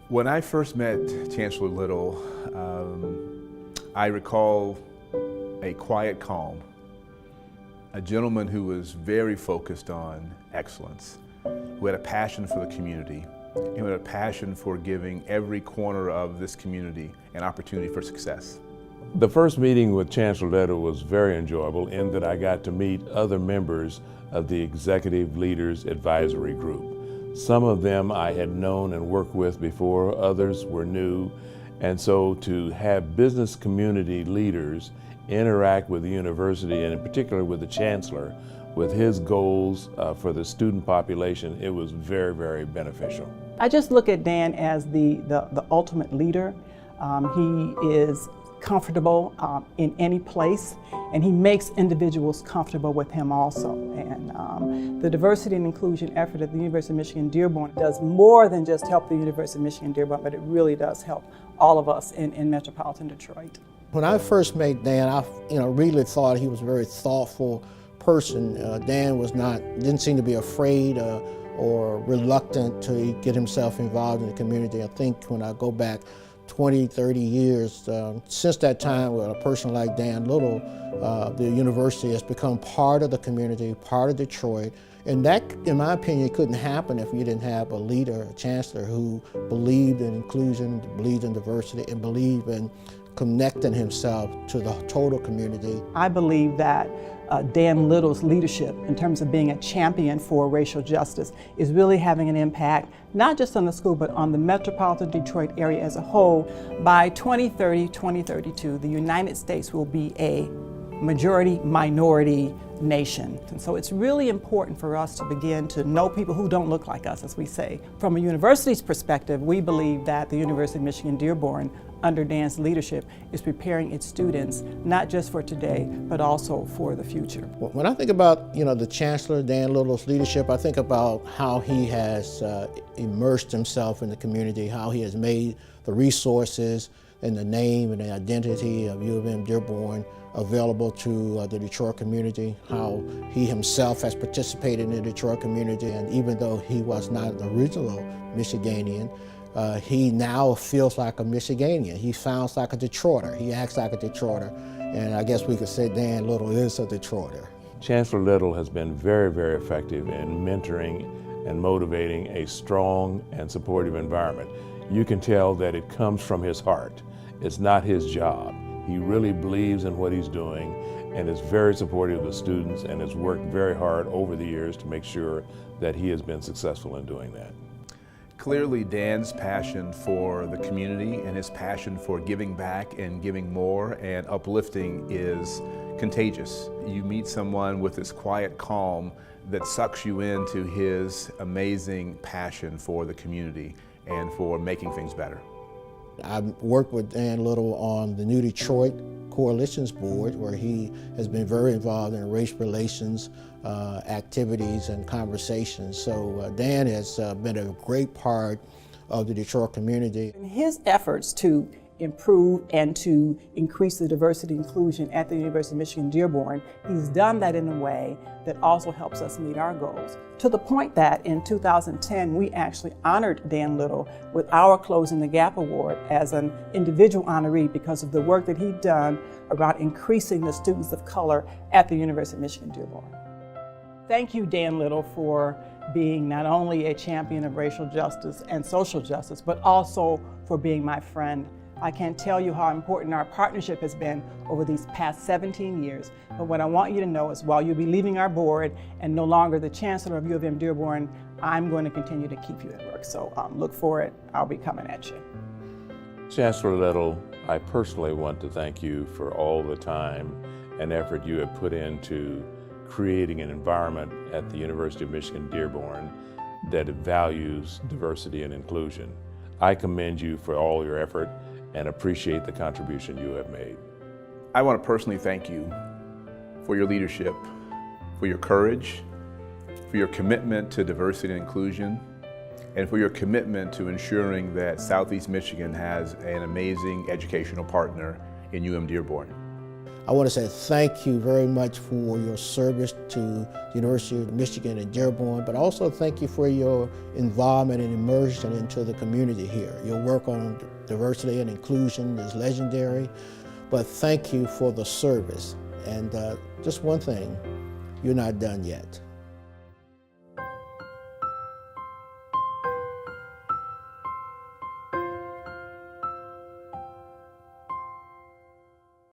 When I first met Chancellor Little, I recall a quiet calm, a gentleman who was very focused on excellence, who had a passion for the community, and who had a passion for giving every corner of this community an opportunity for success. The first meeting with Chancellor Little was very enjoyable in that I got to meet other members of the Executive Leaders Advisory Group. Some of them I had known and worked with before, others were new, and so to have business community leaders interact with the university, and in particular with the Chancellor, with his goals for the student population, it was very, very beneficial. I just look at Dan as the ultimate leader. He is comfortable in any place, and he makes individuals comfortable with him also. And the diversity and inclusion effort at the University of Michigan Dearborn does more than just help the University of Michigan Dearborn, but it really does help all of us in metropolitan Detroit. When I first met Dan, I really thought he was a very thoughtful person. Dan didn't seem to be afraid or reluctant to get himself involved in the community. I think when I go back 20, 30 years, since that time with a person like Dan Little, the university has become part of the community, part of Detroit. And that, in my opinion, couldn't happen if you didn't have a leader, a chancellor who believed in inclusion, believed in diversity, and believed in connecting himself to the total community. I believe that Dan Little's leadership in terms of being a champion for racial justice is really having an impact, not just on the school, but on the metropolitan Detroit area as a whole. By 2030, 2032, the United States will be a majority-minority nation. And so it's really important for us to begin to know people who don't look like us, as we say. From a university's perspective, we believe that the University of Michigan Dearborn, under Dan's leadership, is preparing its students not just for today, but also for the future. When I think about the Chancellor, Dan Little's leadership, I think about how he has immersed himself in the community, how he has made the resources and the name and the identity of U of M Dearborn available to the Detroit community, how he himself has participated in the Detroit community, and even though he was not an original Michiganian, he now feels like a Michiganian. He sounds like a Detroiter. He acts like a Detroiter. And I guess we could say Dan Little is a Detroiter. Chancellor Little has been very, very effective in mentoring and motivating a strong and supportive environment. You can tell that it comes from his heart. It's not his job. He really believes in what he's doing and is very supportive of the students and has worked very hard over the years to make sure that he has been successful in doing that. Clearly, Dan's passion for the community and his passion for giving back and giving more and uplifting is contagious. You meet someone with this quiet calm that sucks you into his amazing passion for the community and for making things better. I've worked with Dan Little on the New Detroit Coalitions Board, where he has been very involved in race relations activities and conversations. So Dan has been a great part of the Detroit community. In his efforts to improve and to increase the diversity and inclusion at the University of Michigan Dearborn, he's done that in a way that also helps us meet our goals. To the point that in 2010, we actually honored Dan Little with our Closing the Gap Award as an individual honoree because of the work that he'd done around increasing the students of color at the University of Michigan Dearborn. Thank you, Dan Little, for being not only a champion of racial justice and social justice, but also for being my friend. I can't tell you how important our partnership has been over these past 17 years. But what I want you to know is while you'll be leaving our board and no longer the Chancellor of U of M Dearborn, I'm going to continue to keep you at work. So look for it. I'll be coming at you. Chancellor Little, I personally want to thank you for all the time and effort you have put into creating an environment at the University of Michigan Dearborn that values diversity and inclusion. I commend you for all your effort and appreciate the contribution you have made. I want to personally thank you for your leadership, for your courage, for your commitment to diversity and inclusion, and for your commitment to ensuring that Southeast Michigan has an amazing educational partner in UM Dearborn. I want to say thank you very much for your service to the University of Michigan in Dearborn, but also thank you for your involvement and immersion into the community here. Your work on diversity and inclusion is legendary, but thank you for the service. And just one thing, you're not done yet.